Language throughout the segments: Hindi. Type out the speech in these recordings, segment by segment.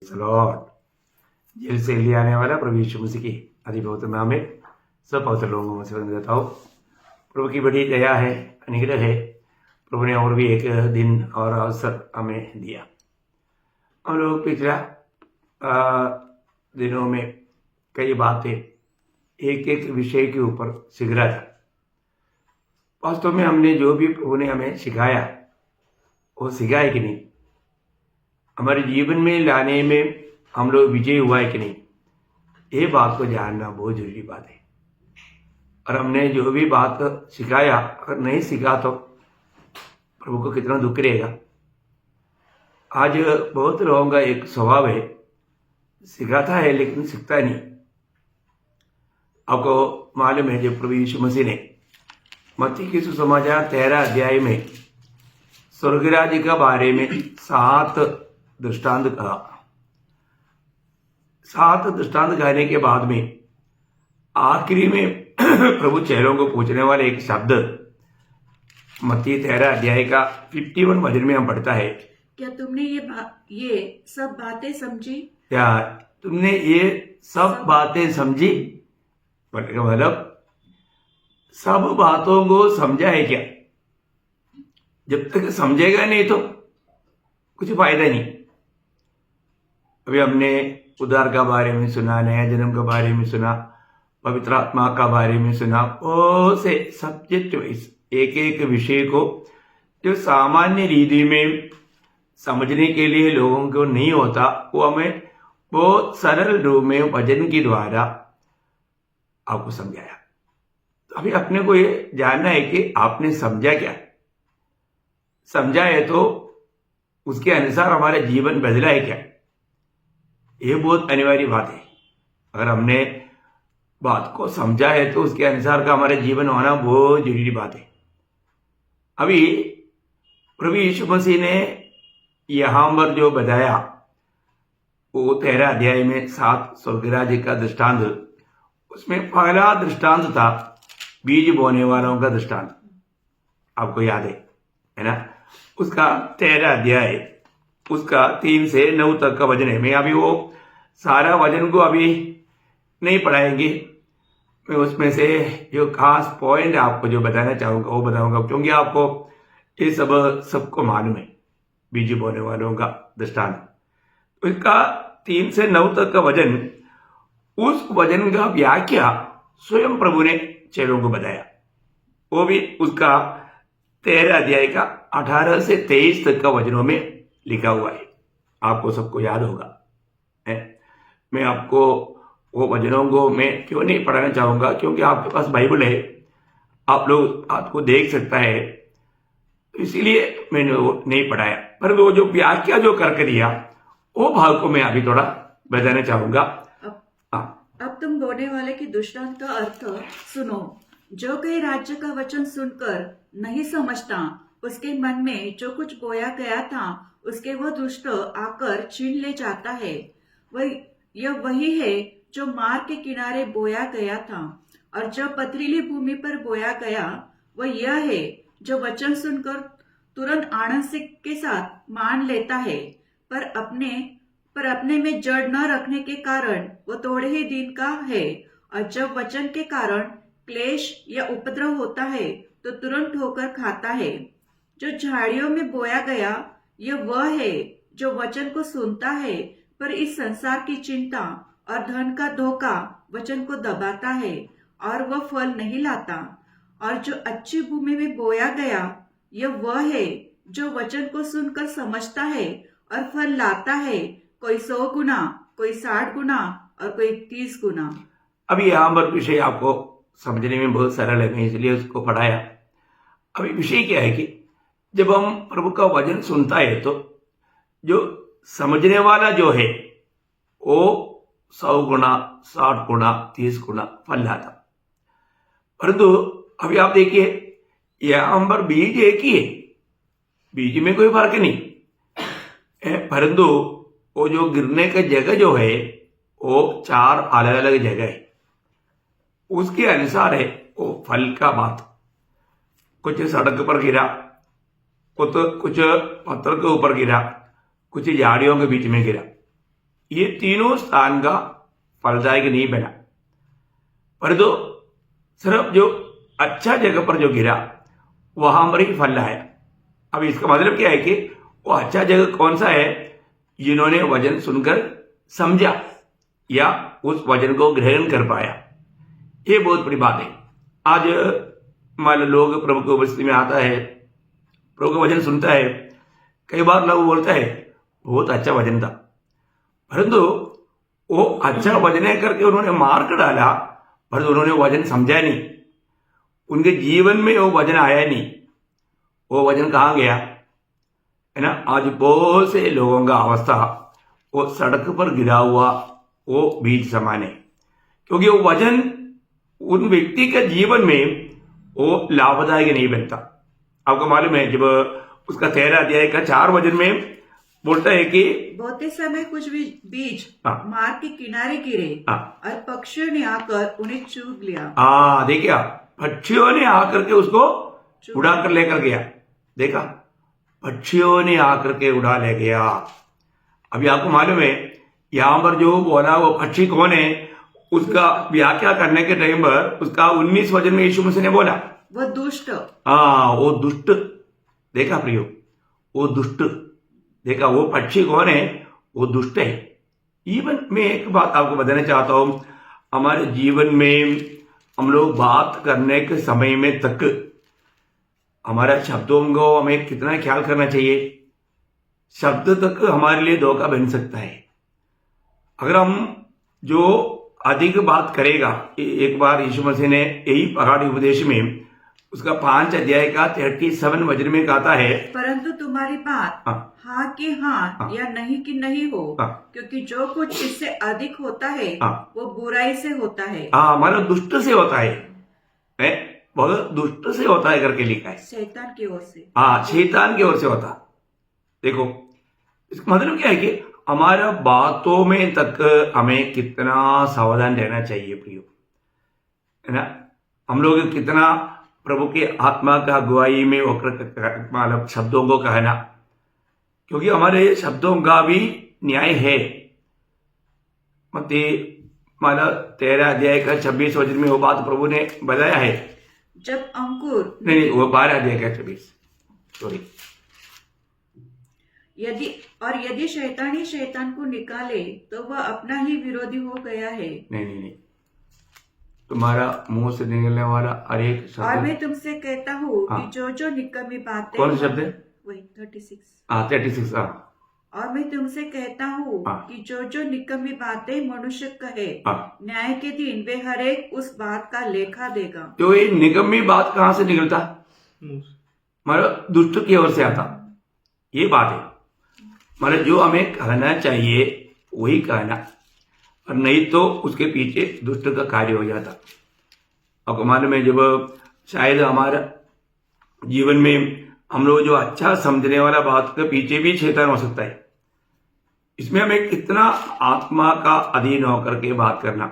लॉर्ड जेल से ले आने वाला प्रभु यीशु मसीह की अति पवित्र नाम में सब पवित्र लोगों में से वंदन देता हूँ। प्रभु की बड़ी दया है, अनुग्रह है। प्रभु ने और भी एक दिन और अवसर हमें दिया। हम लोग पिछला दिनों में कई बातें एक एक विषय के ऊपर सीख रहा था। वास्तव में हमने जो भी प्रभु ने हमें सिखाया वो सीखा है कि नहीं, हमारे जीवन में लाने में हम लोग विजय हुआ है कि नहीं, ये बात को जानना बहुत जरूरी बात है। और हमने जो भी बात सिखाया अगर नहीं सीखा तो प्रभु को कितना दुख रहेगा। आज बहुत लोगों का एक स्वभाव है, सिखाता है लेकिन सीखता नहीं। आपको मालूम है जब प्रभु यीशु मसीह ने मत्ती के सुसमाचार 13 अध्याय में स्वर्गराज्य के बारे में 7 दृष्टांत कहा। 7 दृष्टांत कहने के बाद में आखिरी में प्रभु चेलों को पूछने वाले एक शब्द मत्ती 13 अध्याय का 51 वचन में हम पढ़ता है, क्या तुमने ये सब बातें समझी? क्या तुमने ये सब बातें समझी? मतलब सब बातों को समझा है क्या? जब तक समझेगा नहीं तो कुछ फायदा नहीं। अभी हमने उद्धार का बारे में सुना, नया जन्म के बारे में सुना, पवित्र आत्मा का बारे में सुना। ओ से सब्जेक्ट वाइज एक एक विषय को जो सामान्य रीति में समझने के लिए लोगों को नहीं होता वो हमें बहुत सरल रूप में वचन के द्वारा आपको समझाया। अभी अपने को ये जानना है कि आपने समझा क्या। समझा है तो उसके अनुसार हमारा जीवन बदला है क्या, ये बहुत अनिवार्य बात है। अगर हमने बात को समझा है तो उसके अनुसार का हमारा जीवन होना बहुत जरूरी बात है। अभी प्रभु यीशु मसीह ने यहाँ पर जो बताया वो 13 अध्याय में 7 स्वर्गराज्य का दृष्टांत, उसमें पहला दृष्टांत था बीज बोने वालों का दृष्टांत। आपको याद है ना? उसका 13 अध्याय उसका 3 से 9 तक का वचन है। मैं अभी वो सारा वचन को अभी नहीं पढ़ाएंगे। मैं उसमें से जो खास पॉइंट आपको जो बताना चाहूँगा वो बताऊंगा, क्योंकि आपको ये सबको मालूम है बीज बोने वालों का दृष्टांत। उसका 3 से 9 तक का वचन, उस वचन का व्याख्या स्वयं प्रभु ने चेलों को बताया। वो भी उसका 13 अध्याय का 18 से 23 तक का वचनों में लिखा हुआ है। आपको सबको याद होगा है? मैं आपको वो वचनों को मैं क्यों नहीं पढ़ाना चाहूंगा, क्योंकि आपके पास बाइबल है, आप लोग आपको देख सकता है, तो इसीलिए मैंने वो नहीं पढ़ाया। पर वो जो व्याख्या जो करके दिया वो भाग को मैं अभी थोड़ा बताना चाहूंगा। अब तुम बोने वाले की दृष्टांत का अर्थ सुनो। जो कोई राज्य का वचन सुनकर नहीं समझता, उसके मन में जो कुछ बोया गया था उसके वो दुष्ट आकर छीन ले जाता है। यह वही है जो मार्ग के किनारे बोया गया था। और जो पथरीली भूमि पर बोया गया वह यह है जो वचन सुनकर तुरंत आनंद के साथ मान लेता है, पर अपने में जड़ न रखने के कारण वो थोड़े ही दिन का है। और जब वचन के कारण क्लेश या उपद्रव होता है तो तुरंत ठोकर खाता है। जो झाड़ियों में बोया गया यह वह है जो वचन को सुनता है, पर इस संसार की चिंता और धन का धोखा वचन को दबाता है और वह फल नहीं लाता। और जो अच्छी भूमि में बोया गया यह वह है जो वचन को सुनकर समझता है और फल लाता है, कोई 100 गुना, कोई 60 गुना और कोई 30 गुना। अभी यहाँ पर विषय आपको समझने में बहुत सरल है, मैं इसलिए उसको पढ़ाया। अभी विषय क्या है कि जब हम प्रभु का वचन सुनता है तो जो समझने वाला जो है वो 100 गुना, 60 गुना, 30 गुना फल लाता। परंतु अभी आप देखिए यहाँ पर बीज एक ही है, बीज में कोई फर्क नहीं, परंतु वो जो गिरने का जगह जो है वो 4 अलग अलग जगह है। उसके अनुसार है वो फल का बात। कुछ सड़क पर गिरा, कुछ पत्थर के ऊपर गिरा, कुछ झाड़ियों के बीच में गिरा। ये तीनों स्थान का फलदायक नहीं बना, परंतु सिर्फ जो अच्छा जगह पर जो गिरा वहां पर ही फल आया। अब इसका मतलब क्या है कि वो अच्छा जगह कौन सा है, जिन्होंने वचन सुनकर समझा या उस वचन को ग्रहण कर पाया। ये बहुत बड़ी बात है। आज मान लो लोग प्रभु की उपस्थिति में आता है, प्रभु का वचन सुनता है, कई बार लोग बोलता है बहुत अच्छा वचन था, परंतु वो अच्छा वचन है करके उन्होंने मार्क डाला, परंतु उन्होंने वचन समझा नहीं, उनके जीवन में वो वचन आया नहीं। वो वचन कहाँ गया है ना। आज बहुत से लोगों का अवस्था वो सड़क पर गिरा हुआ वो बीज समान है, क्योंकि वो वचन उन व्यक्ति के जीवन में वो लाभदायक नहीं बनता। आपको मालूम है जब उसका 13 अध्याय का 4 वचन में बोलता है कि बोते समय कुछ भी बीज हाँ। मार्ग के किनारे गिरे हाँ। और पक्षियों ने आकर उन्हें चुग लिया। देखिए पक्षियों ने आकर के उसको उड़ा कर लेकर गया। देखा, पक्षियों ने आकर के उड़ा ले गया। अभी आपको मालूम है यहां पर जो बोला वो पक्षी कौन है, उसका व्याख्या करने के टाइम पर उसका 19 वचन में यीशु मसीह ने बोला वो दुष्ट। वो दुष्ट। देखा प्रियो, वो दुष्ट। देखा, वो पक्षी कौन है, वो दुष्ट है। इवन मैं एक बात आपको बताना चाहता हूं, हमारे जीवन में हम लोग बात करने के समय में तक हमारा शब्दों को हमें कितना ख्याल करना चाहिए। शब्द तक हमारे लिए धोखा बन सकता है। अगर हम जो अधिक बात करेगा, एक बार यीशु मसीह ने यही पहाड़ी उपदेश में उसका 5 अध्याय का 37 वचन में कहता है, परंतु तुम्हारी बात हाँ कि हाँ या नहीं कि नहीं हो, क्योंकि जो कुछ इससे अधिक होता है वो बुराई से होता है। मतलब दुष्ट से होता है, बहुत दुष्ट से होता है करके लिखा है, शैतान की ओर से। शैतान की ओर से होता। देखो इसका मतलब क्या है कि हमारा बातों में तक हमें कितना सावधान रहना चाहिए प्रियो, है ना। हम लोग कितना प्रभु के आत्मा का अगुवाई में होकर मतलब शब्दों को कहना, क्योंकि हमारे शब्दों का भी न्याय है। मतलब 13 अध्याय का 26 वचन में वो बात प्रभु ने बताया है। जब अंकुर नहीं, वो 12 अध्याय का 26, सॉरी। यदि शैतान ही शैतान को निकाले तो वह अपना ही विरोधी हो गया है। नहीं, तुम्हारा मुंह से निकलने वाला हर एक शब्द। और मैं तुमसे कहता हूँ कि जो निकम्मी बातें। कौन सा शब्द है? वही 36। 36। और मैं तुमसे कहता हूँ कि जो निकम्मी बातें मनुष्य कहे, न्याय के दिन वे हर एक उस बात का लेखा देगा। तो ये निकम्मी बात कहाँ से निकलता? मतलब दुष्ट की ओर से आता, ये बात है। मतलब जो हमें कहना चाहिए वही कहना, और नहीं तो उसके पीछे दुष्ट का कार्य हो जाता। आपको मालूम है जब शायद हमारा जीवन में हम लोग जो अच्छा समझने वाला बात के पीछे भी शैतान हो सकता है। इसमें हमें कितना आत्मा का अधीन होकर के बात करना।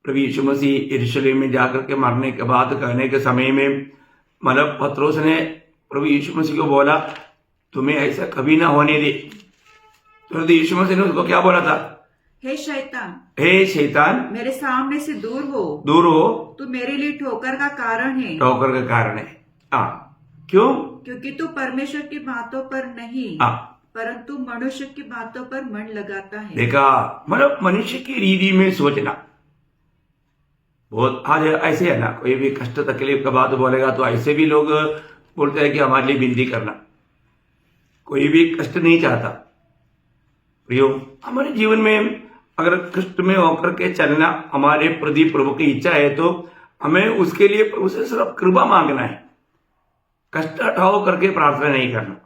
प्रभु यीशु मसीह यरूशलेम में जाकर के मरने के बाद कहने के समय में मतलब पतरोस ने प्रभु यीशु मसीह को बोला तुम्हें ऐसा कभी ना होने दे। तो यीशु मसीह ने उसको क्या बोला था? हे शैतान, मेरे सामने से दूर हो, तू मेरे लिए ठोकर का कारण है। ठोकर का कारण है। क्यों? क्योंकि तू परमेश्वर की बातों पर नहीं परंतु मनुष्य की बातों पर मन लगाता है। देखा, मतलब मनुष्य की रीति में सोचना बहुत। आज ऐसे है ना, कोई भी कष्ट तकलीफ का बात बोलेगा तो ऐसे भी लोग बोलते हैं कि हमारे लिए विनती करना। कोई भी कष्ट नहीं चाहता प्रियो। हमारे जीवन में अगर कष्ट में होकर के चलना हमारे प्रति प्रभु की इच्छा है तो हमें उसके लिए प्रभु से सिर्फ कृपा मांगना है, कष्ट हटाओ करके प्रार्थना नहीं करना।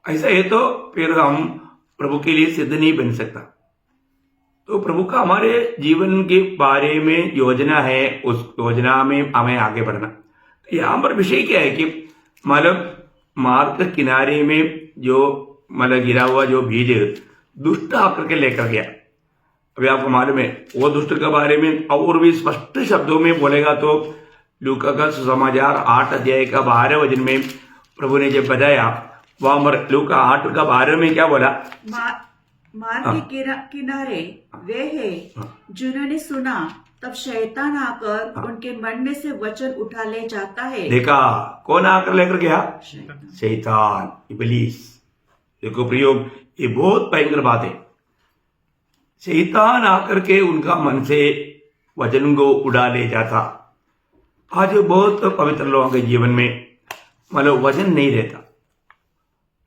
ऐसा है तो फिर हम प्रभु के लिए सिद्ध नहीं बन सकता। तो प्रभु का हमारे जीवन के बारे में योजना है, उस योजना में हमें आगे बढ़ना। तो यहाँ पर विषय क्या है कि मतलब मार्ग के किनारे में जो मतलब गिरा हुआ जो बीज दुष्ट आकर के लेकर गया। अभी आपको मालूम है वो दुष्ट के बारे में और भी स्पष्ट शब्दों में बोलेगा तो लूका का सुसमाचार 8 अध्याय का 12 वचन में प्रभु ने जब बताया वहां पर लूका 8 का 12 में क्या बोला? मार्ग के किनारे वे हैं जिन्होंने सुना, तब शैतान आकर उनके मन में से वचन उठा ले जाता है। देखा, कौन आकर लेकर गया? शैतान, इब्लीस। देखो प्रयोग, ये बहुत भयंकर बात है। शैतान आकर के उनका मन से वचन को उड़ा ले जाता। आज बहुत पवित्र लोगों के जीवन में मतलब वचन नहीं रहता।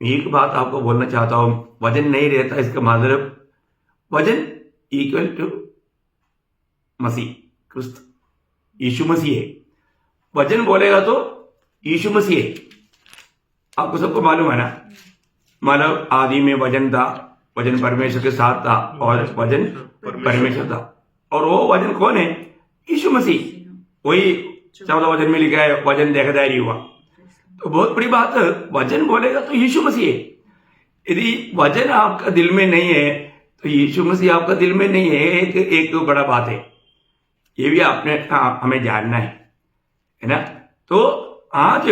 एक बात आपको बोलना चाहता हूं, वजन नहीं रहता इसका मतलब वजन इक्वल टू मसीह, क्रिस्त, यीशु मसीह है। वजन बोलेगा तो यीशु मसीह है। आपको सबको मालूम है ना, मानव आदि में वजन था, वजन परमेश्वर के साथ था और वजन परमेश्वर था। और वो वजन कौन है? यीशु मसीह। वही 14 वचन में लिखा है, वजन देहधारी हुआ। तो बहुत बड़ी बात है, वचन बोलेगा तो यीशु मसीह है। यदि वचन आपका दिल में नहीं है तो यीशु मसीह आपका दिल में नहीं है। एक बड़ा बात है, ये भी आपने हमें जानना है ना। तो आज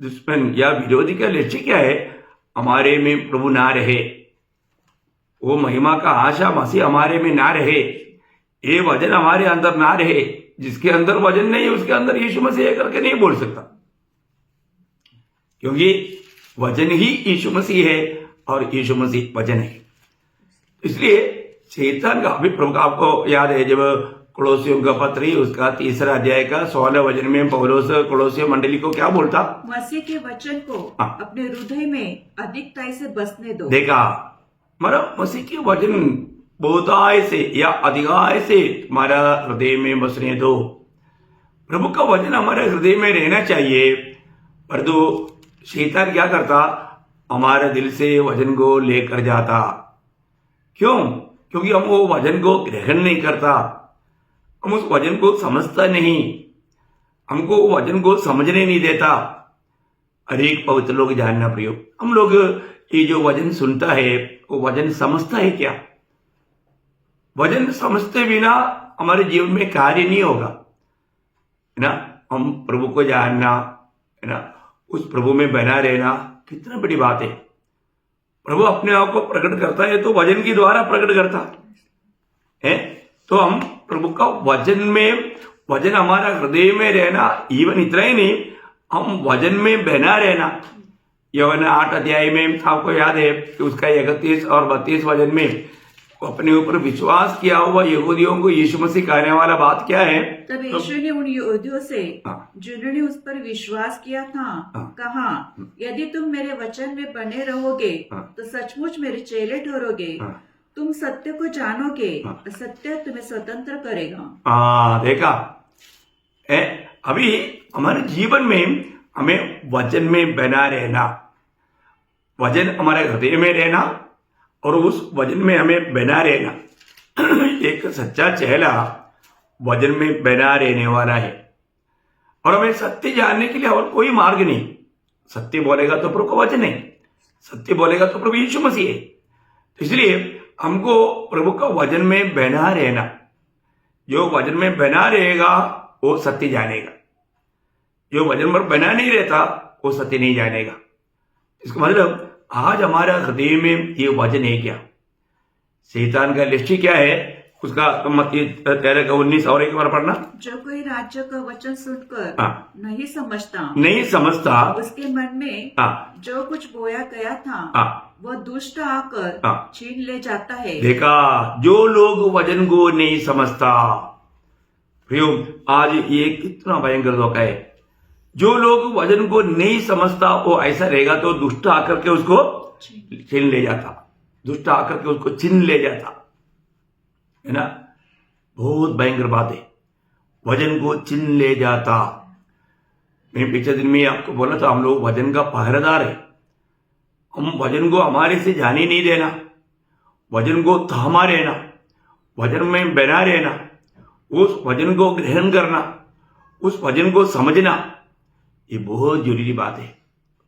दुश्मन या विरोधी का लक्ष्य क्या है? हमारे में प्रभु ना रहे, वो महिमा का आशा मसीह हमारे में ना रहे, ये वजन हमारे अंदर ना रहे। जिसके अंदर वजन नहीं है उसके अंदर यीशु मसीह करके नहीं बोल सकता, क्योंकि वचन ही यीशु मसीह है और यीशु मसीह वचन है। इसलिए शैतान का अभी प्रभु, आपको याद है जब कोलोसियों का पत्र उसका 3 अध्याय का 16 वचन में पौलुस कोलोसियों मंडली को क्या बोलता? मसीह के वचन को अपने हृदय में अधिकता से बसने दो। देखा, मतलब मसीह के वचन बहुताय से या अधिकाय से हमारा हृदय में बसने दो। प्रभु का वचन हमारे हृदय में रहना चाहिए। पर तो शैतान क्या करता? हमारे दिल से वचन को लेकर जाता। क्यों? क्योंकि हम वो वचन को ग्रहण नहीं करता, हम उस वचन को समझता नहीं, हमको वचन को समझने नहीं देता। अनेक पवित्र लोग जानना प्रयोग, हम लोग ये जो वचन सुनता है वो वचन समझता है क्या? वचन समझते बिना हमारे जीवन में कार्य नहीं होगा, है ना। हम प्रभु को जानना, है ना, उस प्रभु में बना रहना कितना बड़ी बात है। प्रभु अपने आप को प्रकट करता है तो वचन के द्वारा प्रकट करता है। तो हम प्रभु का वचन में, वचन हमारा हृदय में रहना, इवन इतना ही नहीं, हम वचन में बना रहना। यूहन्ना 8 अध्याय में आपको याद है कि उसका 31 और 32 वचन में अपने ऊपर विश्वास किया हुआ यहूदियों को यीशु मसीह कहने वाला बात क्या है? तब यीशु ने उन यहूदियों से जिन्होंने उस पर विश्वास किया था कहा, यदि तुम मेरे वचन में बने रहोगे तो सचमुच मेरे चेले ठहरोगे, तुम सत्य को जानोगे, सत्य तुम्हें स्वतंत्र करेगा। देखा, अभी हमारे जीवन में हमें वचन में बना रहना, वचन हमारे हृदय में रहना और उस वचन में हमें बना रहना। एक सच्चा चेला वचन में बना रहने वाला है। और हमें सत्य जानने के लिए और कोई मार्ग नहीं। सत्य बोलेगा तो प्रभु का वचन है, सत्य बोलेगा तो प्रभु यीशु मसीह है। इसलिए हमको प्रभु का वचन में बना रहना। जो वचन में बना रहेगा वो सत्य जानेगा, जो वचन पर बना नहीं रहता वो सत्य नहीं जानेगा। इसका मतलब आज हमारा हृदय में ये वचन है क्या? शैतान का लक्ष्य क्या है उसका? मत्ती 13:19 और एक बार पढ़ना। जो कोई राज्य का वचन सुनकर नहीं समझता उसके मन में जो कुछ बोया गया था वह दुष्ट आकर छीन ले जाता है। देखा, जो लोग वचन को नहीं समझता, आज ये कितना भयंकर धोखा है। जो लोग वचन को नहीं समझता वो ऐसा रहेगा तो दुष्ट आकर के उसको छीन ले जाता, दुष्ट आकर के उसको छीन ले जाता, है ना। बहुत भयंकर बात है, वचन को छीन ले जाता। मैं पिछले दिन में आपको बोला था, हम लोग वचन का पहरेदार है। हम वचन को हमारे से जाने नहीं देना, वचन को थामा रहना, वचन में बना रहना, उस वचन को ग्रहण करना, उस वचन को समझना, ये बहुत जरूरी बात है।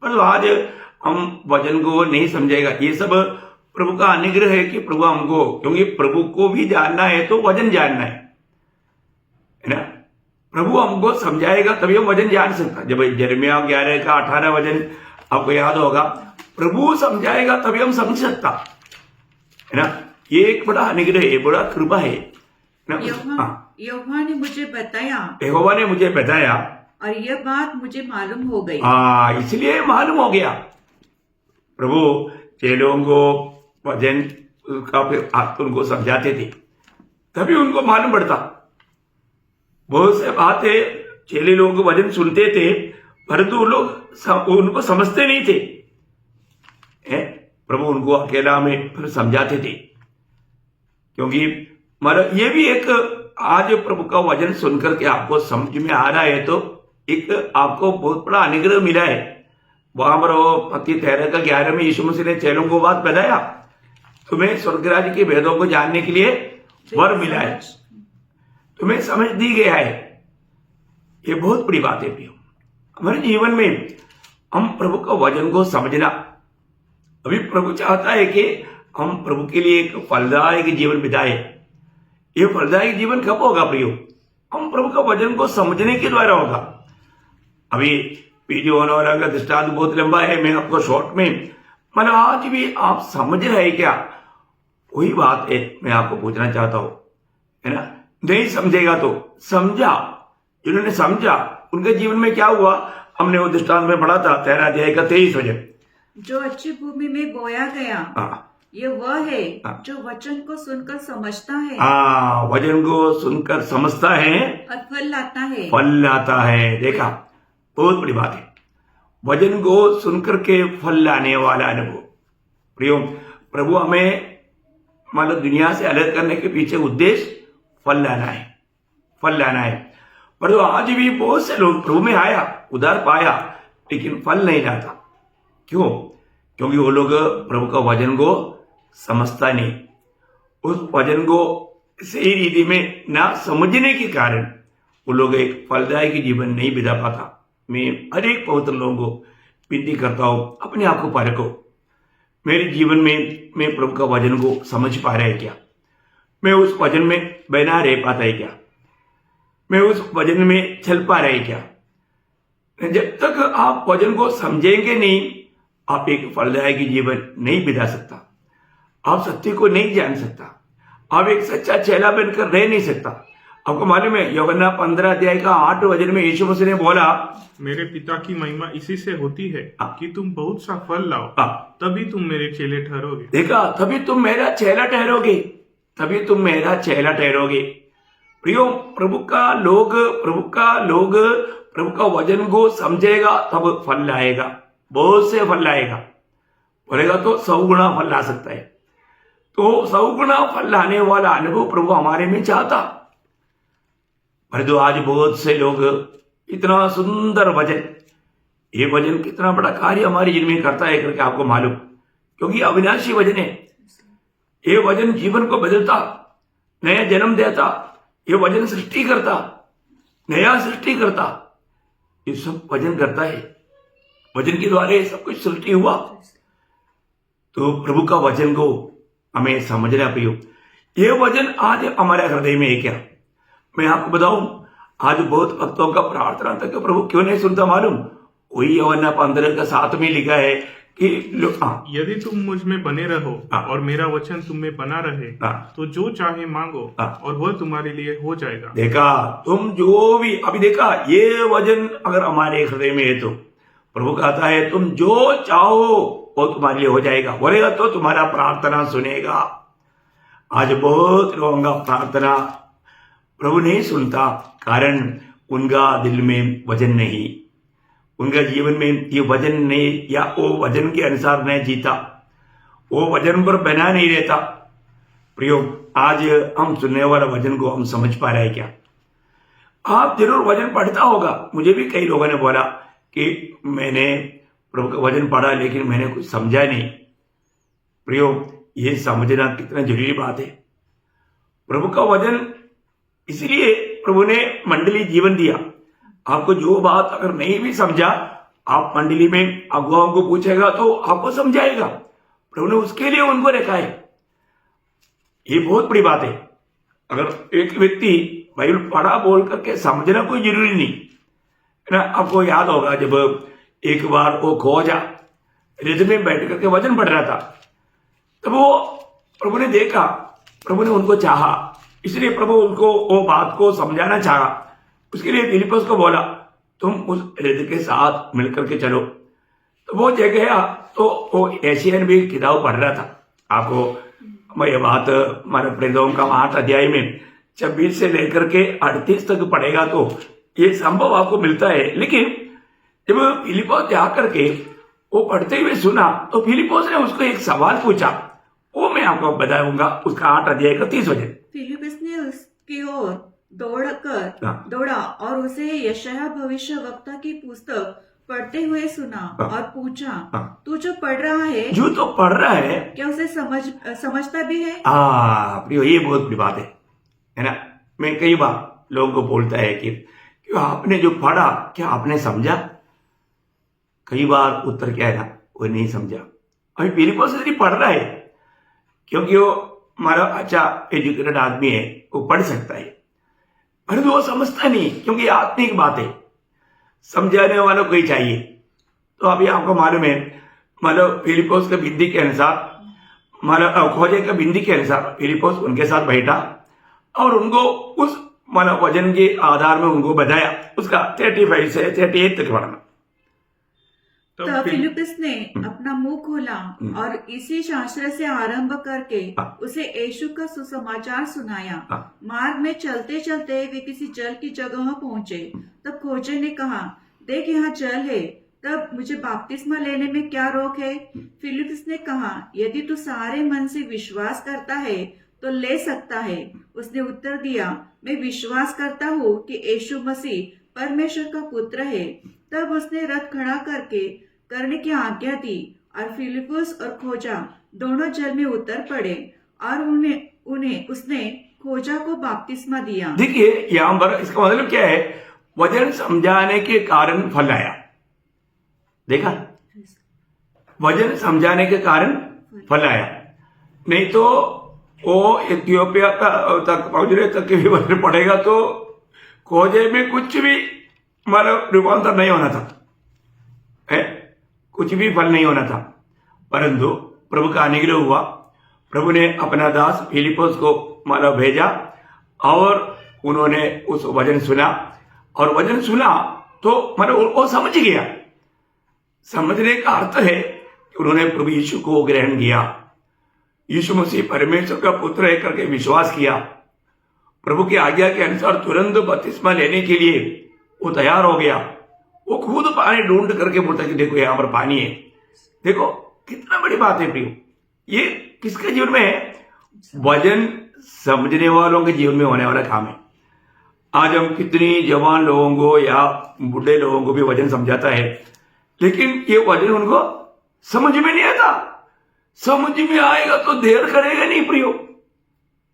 पर आज हम वचन को नहीं समझेगा। ये सब प्रभु का अनुग्रह है कि प्रभु हमको, क्योंकि प्रभु को भी जानना है तो वचन जानना है ना। प्रभु हमको समझाएगा तभी हम वचन जान सकता। जब यिर्मयाह 11 का 18 वचन आपको याद होगा, प्रभु समझाएगा तभी हम समझ सकता, है ना। ये एक बड़ा अनुग्रह है, बड़ा कृपा है ना। हाँ, यहोवा ने मुझे बताया यहोवा ने मुझे बताया और यह बात मुझे मालूम हो गई। हाँ, इसलिए मालूम हो गया। प्रभु चेलों को वचन का फिर आप उनको समझाते थे, तभी उनको मालूम पड़ता। बहुत से बातें चेले लोग वचन सुनते थे, परंतु वो लोग उनको समझते नहीं थे। प्रभु उनको अकेला में फिर समझाते थे, क्योंकि मतलब ये भी एक आज प्रभु का वचन सुनकर के आपको समझ में आ रहा है, तो एक आपको बहुत बड़ा अनुग्रह मिला है। वहां पर वो 13:11 में यीशु मसीह ने चेलों को बात बताया, तुम्हें स्वर्गराज के भेदों को जानने के लिए वर मिला है, तुम्हें समझ दी गया है। ये बहुत बड़ी बात है प्रियो। हमारे जीवन में हम प्रभु का वचन को समझना, अभी प्रभु चाहता है कि हम प्रभु के लिए एक फलदायक जीवन बिताए। ये फलदायक जीवन कब होगा प्रियो? हम प्रभु का वचन को समझने के द्वारा होगा। अभी वीडियो होने वाला दृष्टांत बहुत लंबा है, मैं आपको शॉर्ट में मतलब आज भी आप समझ रहे हैं क्या? वही बात है मैं आपको पूछना चाहता हूं, है ना। नहीं समझेगा तो समझा, जिन्होंने समझा उनके जीवन में क्या हुआ, हमने वो दृष्टांत में पढ़ा था 13 अध्याय का 23 वचन। जो अच्छी भूमि में बोया गया ये वह है जो वचन को सुनकर समझता है, वचन को सुनकर समझता है और फल लाता है। फल लाता है। देखा, बहुत बड़ी बात है, वचन को सुनकर के फल लाने वाला अनुभव। प्रियो, प्रभु हमें मतलब दुनिया से अलग करने के पीछे उद्देश्य फल लाना है, फल लाना है। पर आज भी बहुत से लोग प्रभु में आया, उधार पाया, लेकिन फल नहीं लाता। क्यों? क्योंकि वो लोग प्रभु का वचन को समझता नहीं, उस वचन को सही रीति में ना समझने के कारण वो लोग एक फलदायक जीवन नहीं बिता पाता। मैं हर एक पवित्र लोगों को विनती करता हूं, अपने आप को परखो, मेरे जीवन में मैं प्रभु का वचन को समझ पा रहा है क्या? मैं उस वचन में बना रह पाता है क्या? मैं उस वचन में चल पा रहा है क्या? जब तक आप वचन को समझेंगे नहीं, आप एक फलदायक जीवन नहीं बिता सकता, आप सत्य को नहीं जान सकता, आप एक सच्चा चेला बनकर रह नहीं सकता। आपको मालूम है यूहन्ना 15 अध्याय का 8 वचन में यीशु मसीह ने बोला, मेरे पिता की महिमा इसी से होती है कि तुम बहुत सा फल लाओ, तभी तुम मेरे चेले ठहरोगे। देखा, तभी तुम मेरा चेला ठहरोगे, तभी तुम मेरा चेला ठहरोगे। प्रियो, प्रभु का वचन को समझेगा तब फल लाएगा, बहुत से फल लाएगा। बोलेगा तो 100 गुना फल ला सकता है। तो 100 गुना फल लाने वाला अनुभव प्रभु हमारे में चाहता। पर तो आज बहुत से लोग इतना सुंदर वचन, ये वचन कितना बड़ा कार्य हमारे जीवन में करता है करके आपको मालूम, क्योंकि अविनाशी वचन है। ये वचन जीवन को बदलता, नया जन्म देता, ये वचन सृष्टि करता, नया सृष्टि करता, ये सब वचन करता है। वचन के द्वारा सब कुछ सृष्टि हुआ। तो प्रभु का वचन को हमें समझना प्रियो। ये वचन आज हमारे हृदय में है क्या? मैं आपको बताऊं, आज बहुत भक्तों का प्रार्थना था कि प्रभु क्यों नहीं सुनता मालूम? वही यूहन्ना 15 का 7 में लिखा है कि यदि तुम मुझ में बने रहो और मेरा वचन तुम में बना रहे तो जो चाहे मांगो और वह तुम्हारे लिए हो जाएगा। देखा, तुम जो भी अभी देखा, ये वचन अगर हमारे हृदय में है तो प्रभु कहता है तुम जो चाहो वो तुम्हारे लिए हो जाएगा। बोलेगा तो तुम्हारा प्रार्थना सुनेगा। आज बहुत लोगों का प्रार्थना प्रभु नहीं सुनता, कारण उनका दिल में वचन नहीं, उनका जीवन में ये वचन नहीं, या वो वचन के अनुसार नहीं जीता, वो वचन पर बना नहीं रहता। प्रियो, आज हम सुनने वाला वचन को हम समझ पा रहे हैं क्या? आप जरूर वचन पढ़ता होगा। मुझे भी कई लोगों ने बोला कि मैंने प्रभु का वचन पढ़ा लेकिन मैंने कुछ समझा नहीं। प्रियो, ये समझना कितना जरूरी बात है। प्रभु का वचन, इसलिए प्रभु ने मंडली जीवन दिया। आपको जो बात अगर नहीं भी समझा, आप मंडली में अगुवाओं को पूछेगा तो आपको समझाएगा। प्रभु ने उसके लिए उनको रखा है। ये बहुत बड़ी बात है। अगर एक व्यक्ति बाइबल पढ़ा बोल करके समझना कोई जरूरी नहीं है ना। आपको याद होगा जब एक बार वो खोजा रिद में बैठ करके वचन पढ़ रहा था, तब वो प्रभु ने देखा, प्रभु ने उनको चाहा, इसलिए प्रभु उनको वो बात को समझाना चाहा। उसके लिए फिलिप्पुस को बोला तुम उस वृद्ध के साथ मिलकर के चलो। तो वो जगह गया, तो वो एशियन भी किताब पढ़ रहा था। आपको मैं ये बात हमारे प्रेरितों का 8 अध्याय में 26 से लेकर के 38 तक पढ़ेगा तो ये संभव आपको मिलता है। लेकिन जब फिलिप्पुस जाकर के वो पढ़ते हुए सुना तो फिलिप्पुस ने उसको एक सवाल पूछा, वो मैं आपको बताऊंगा। उसका 8 अध्याय का 30 वचन। फिलिप्पुस ने उसकी ओर दौड़ा और उसे यशायाह भविष्य वक्ता की पुस्तक पढ़ते हुए सुना और पूछा, तू जो पढ़ रहा है, जो तो पढ़ रहा है, क्या उसे समझता भी है? प्रियो, ये बहुत बड़ी बात है ना। मैं कई बार लोगों को बोलता है कि आपने जो पढ़ा क्या आपने समझा? कई बार उत्तर क्या है ना, वो नहीं समझा। अभी फिलिप्पुस यदि पढ़ रहा है, क्योंकि वो हमारा अच्छा एजुकेटेड आदमी है, वो पढ़ सकता है, परंतु वो समझता नहीं, क्योंकि आत्मिक बात है, समझाने वालों को ही चाहिए। तो अभी आपको मालूम है, मतलब फिलिप्पुस के बिंदी के अनुसार, मतलब खोजे के बिंदी के अनुसार फिलिप्पुस उनके साथ बैठा और उनको उस मतलब वजन के आधार में उनको बताया। उसका 35 से 38 तक पढ़ना। तब फिलिप्पुस ने अपना मुंह खोला और इसी शास्त्र से आरंभ करके उसे यीशु का सुसमाचार सुनाया। मार्ग में चलते चलते वे किसी जल की जगह पहुंचे। तब खोजे ने कहा, देख यहाँ जल है, तब मुझे बपतिस्मा लेने में क्या रोक है? फिलिप्पुस ने कहा, यदि तू सारे मन से विश्वास करता है तो ले सकता है। उसने उत्तर दिया, मैं विश्वास करता हूँ कि यीशु मसीह परमेश्वर का पुत्र है। तब उसने रथ खड़ा करने की आज्ञा दी और फिलिप्पुस और खोजा दोनों जल में उतर पड़े और उसने खोजा को बपतिस्मा दिया। देखिए यहाँ पर इसका मतलब क्या है? वचन समझाने के कारण फल आया। देखा, वचन समझाने के कारण फल आया। नहीं तो वो इथियोपिया तक पहुंचने तक भी वचन पड़ेगा तो खोजे में कुछ भी मतलब रूपांतर नहीं होना था, है? कुछ भी फल नहीं होना था। परंतु प्रभु का अनुग्रह हुआ, प्रभु ने अपना दास फिलिप्पुस को मतलब भेजा और उन्होंने उस वचन सुना, और वचन सुना तो मतलब वो समझ गया। समझने का अर्थ है कि उन्होंने प्रभु यीशु को ग्रहण किया, यीशु मसीह परमेश्वर का पुत्र है करके विश्वास किया। प्रभु की आज्ञा के अनुसार तुरंत बपतिस्मा लेने के लिए वो तैयार हो गया। वो खुद पानी ढूंढ करके बोलता कि देखो यहाँ पर पानी है। देखो कितना बड़ी बात है प्रियो, ये किसके जीवन में है? वचन समझने वालों के जीवन में होने वाला काम है। आज हम कितनी जवान लोगों को या बूढ़े लोगों को भी वचन समझाता है, लेकिन ये वचन उनको समझ में नहीं आता। समझ में आएगा तो देर करेगा नहीं प्रियो।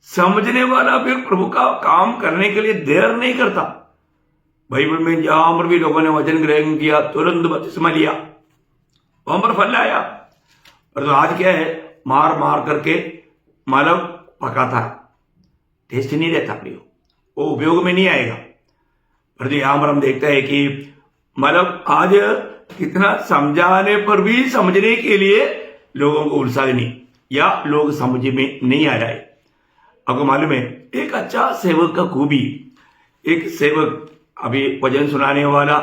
समझने वाला फिर प्रभु का काम करने के लिए देर नहीं करता। बाइबल में जहां पर भी लोगों ने वचन ग्रहण किया, तुरंत बपतिस्मा लिया, वहां पर फल आया। पर तो आज क्या है, मार मार करके मालव पकाता, टेस्ट नहीं रहता प्रियो, वो उपयोग में नहीं आएगा। पर यहां पर हम देखते हैं कि मतलब आज कितना समझाने पर भी समझने के लिए लोगों को उत्साह नहीं, या लोग समझ में नहीं आ रहा है। आपको मालूम है, एक अच्छा सेवक का खूबी, एक सेवक अभी वचन सुनाने वाला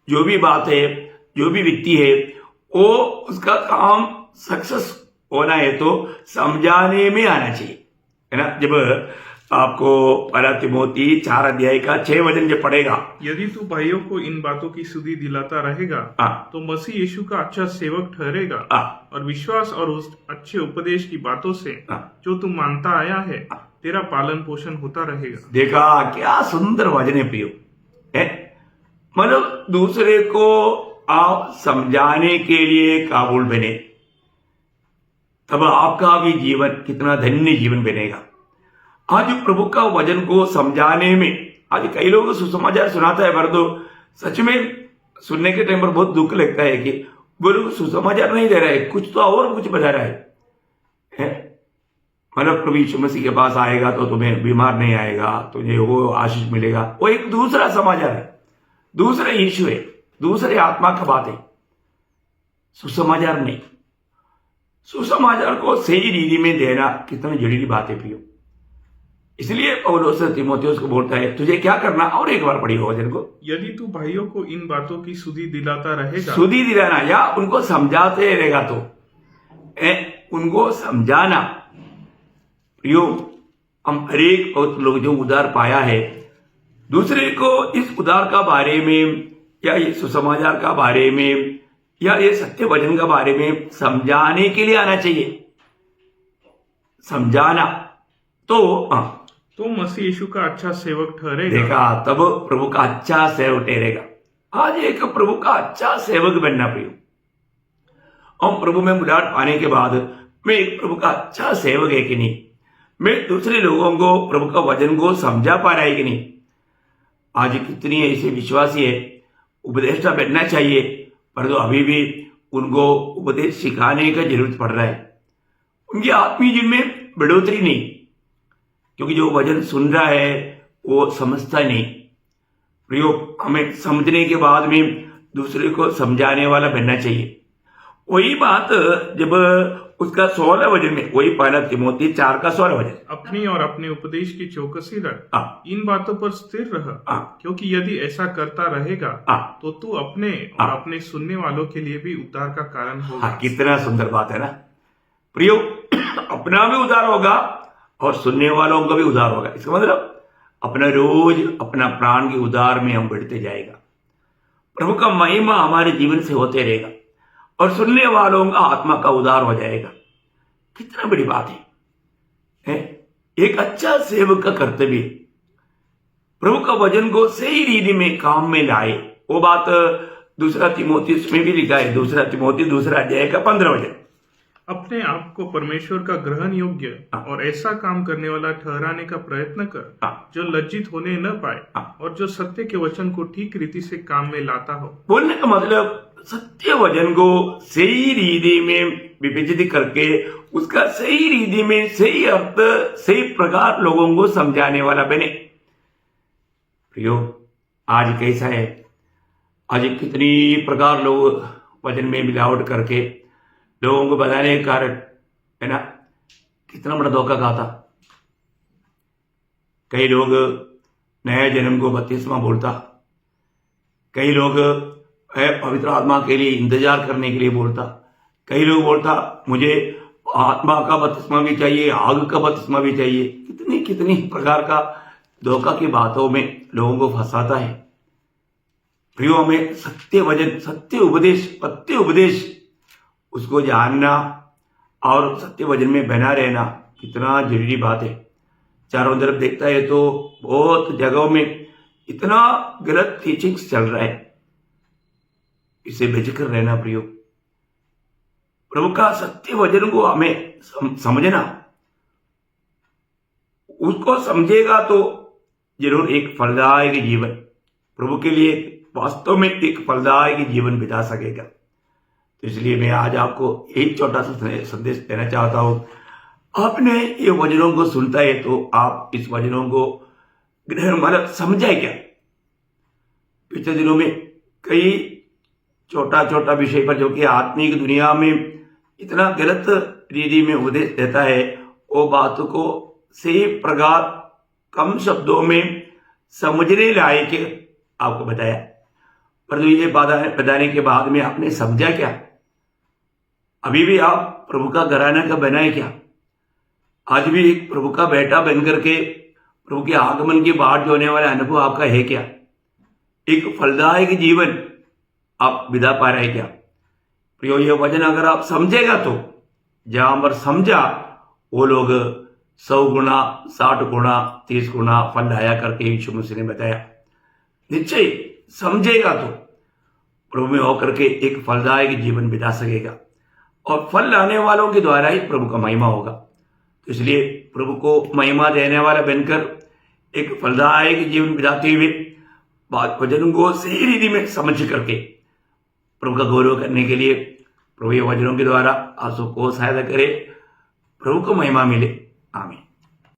जो भी बात है, जो भी व्यक्ति है, वो उसका काम सक्सेस होना है तो समझाने में आना चाहिए, है ना। जब आपको पहला तिमोथी 4 अध्याय का 6 वचन जब पढ़ेगा, यदि तू भाइयों को इन बातों की सुधि दिलाता रहेगा तो मसीह यीशु का अच्छा सेवक ठहरेगा और विश्वास और उस अच्छे उपदेश की बातों से जो तू मानता आया है तेरा पालन पोषण होता रहेगा। देखा क्या सुंदर वचन है प्रियो, है? मतलब दूसरे को आप समझाने के लिए काबुल बने, तब आपका भी जीवन कितना धन्य जीवन बनेगा। आज प्रभु का वचन को समझाने में, आज कई लोग सुसमाचार सुनाता है, पर तो सच में सुनने के टाइम पर बहुत दुख लगता है कि वो लोग सुसमाचार नहीं दे रहे, कुछ तो और कुछ बता रहा है? मतलब प्रभु यीशु मसीह के पास आएगा तो तुम्हें बीमार नहीं आएगा, तुझे वो आशीष मिलेगा। वो एक दूसरा समाचार है, दूसरा यीशु है, दूसरे आत्मा का बात है, सुसमाचार नहीं। सुसमाचार को सही रीति में देना कितना जरूरी बात है प्रियो। इसलिए पौलुस तीमुथियुस को बोलता है तुझे क्या करना, और एक बार पढ़िए वचन को। यदि तू भाइयों को इन बातों की सुधि दिलाता रहेगा, सुधि दिलाना या उनको समझाते रहेगा, तो उनको समझाना। प्रियो, हम हरेक बहुत लोग जो उद्धार पाया है, दूसरे को इस उद्धार का बारे में या ये सुसमाचार का बारे में या ये सत्य वचन का बारे में समझाने के लिए आना चाहिए। समझाना तो मसीह यीशु का अच्छा सेवक ठहरेगा। देखा, तब प्रभु का अच्छा सेवक ठहरेगा। आज एक प्रभु का अच्छा सेवक बनना प्रियो। और प्रभु में बुलाहट पाने के बाद मैं एक प्रभु का अच्छा सेवक है कि नहीं, मैं दूसरे लोगों को प्रभु का वचन को समझा पा रहा है कि नहीं। आज कितनी ऐसे विश्वासी है, उपदेष्टा बनना चाहिए, पर तो अभी भी उनको उपदेश सिखाने का जरूरत पड़ रहा है। उनकी आत्मीय जीवन में बढ़ोतरी नहीं, क्योंकि जो वचन सुन रहा है वो समझता नहीं। प्रयोग हमें समझने के बाद में दूसरे को समझाने वाला बनना चाहिए। वही बात जब उसका 16 वचन में, वही पहला तीमुथियुस 4 का 16 वचन, अपनी और अपने उपदेश की चौकसी रख, इन बातों पर स्थिर रह, क्योंकि यदि ऐसा करता रहेगा तो तू अपने और अपने सुनने वालों के लिए भी उद्धार का कारण होगा। कितना सुंदर बात है ना प्रियो। अपना भी उद्धार होगा और सुनने वालों का भी उद्धार होगा। इसका मतलब अपना रोज अपना प्राण के उद्धार में हम बढ़ते जाएगा। प्रभु का महिमा हमारे जीवन से होते रहेगा और सुनने वालों का आत्मा का उद्धार हो जाएगा। कितना बड़ी बात है? एक अच्छा सेवक का कर्तव्य प्रभु का वचन को सही रीति में काम में लाए। वो बात दूसरा तीमुथियुस में भी लिखा है, दूसरा तीमुथियुस 2 अध्याय का 15 वचन। अपने आप को परमेश्वर का ग्रहण योग्य और ऐसा काम करने वाला ठहराने का प्रयत्न कर जो लज्जित होने न पाए और जो सत्य के वचन को ठीक रीति से काम में लाता हो। बोलने का मतलब सत्य वचन को सही रीति में विवेचित करके उसका सही रीति में सही अर्थ सही प्रकार लोगों को समझाने वाला बने। प्रियो, आज कैसा है? आज कितनी प्रकार लोग वचन में मिलावट करके लोगों को बताने के कारण, है ना, कितना बड़ा धोखा खाता। कई लोग नया जन्म को बपतिस्मा बोलता, कई लोग पवित्र आत्मा के लिए इंतजार करने के लिए बोलता, कई लोग बोलता मुझे आत्मा का बपतिस्मा भी चाहिए, आग का बपतिस्मा भी चाहिए। कितनी कितनी प्रकार का धोखा की बातों में लोगों को फंसाता है। प्रियो, हमें सत्य वचन, सत्य उपदेश उसको जानना और सत्य वचन में बना रहना कितना जरूरी बात है। चारों तरफ देखता है तो बहुत जगहों में इतना गलत टीचिंग्स चल रहा है। इसे बेचकर रहना प्रियो। प्रभु का सत्य वचन को हमें समझना, उसको समझेगा तो जरूर एक फलदायक जीवन, प्रभु के लिए वास्तव में एक फलदायक जीवन बिता सकेगा। तो इसलिए मैं आज आपको एक छोटा सा संदेश देना चाहता हूं। आपने ये वचनों को सुनता है तो आप इस वचनों को ग्रहण मतलब समझे क्या? पिछले दिनों में कई छोटा विषय पर जो कि आत्मिक दुनिया में इतना गलत रीति में उपदेश देता है, वो बातों को सही प्रकार कम शब्दों में समझने लायक आपको बताया। पर ये बताने के बाद में आपने समझा क्या? अभी भी आप प्रभु का घराना का बना है क्या? आज भी एक प्रभु का बेटा बनकर के प्रभु के आगमन की बाट जोने वाला अनुभव आपका है क्या? एक फलदायक जीवन आप बिता पा रहे क्या? प्रियो, ये वचन अगर आप समझेगा तो जहां पर समझा वो लोग 100 गुना 60 गुना 30 गुना फल लाया करके यीशु मसीह ने बताया। निश्चय समझेगा तो प्रभु में होकर के एक फलदायक जीवन बिता सकेगा और फल लाने वालों के द्वारा ही प्रभु का महिमा होगा। तो इसलिए प्रभु को महिमा देने वाला बनकर एक फलदायक जीवन बिताते हुए बात वचनों को सही रीति में समझ करके प्रभु का गौरव करने के लिए प्रभु ये वचनों के द्वारा आप सबको सहायता करे। प्रभु को महिमा मिले। आमीन।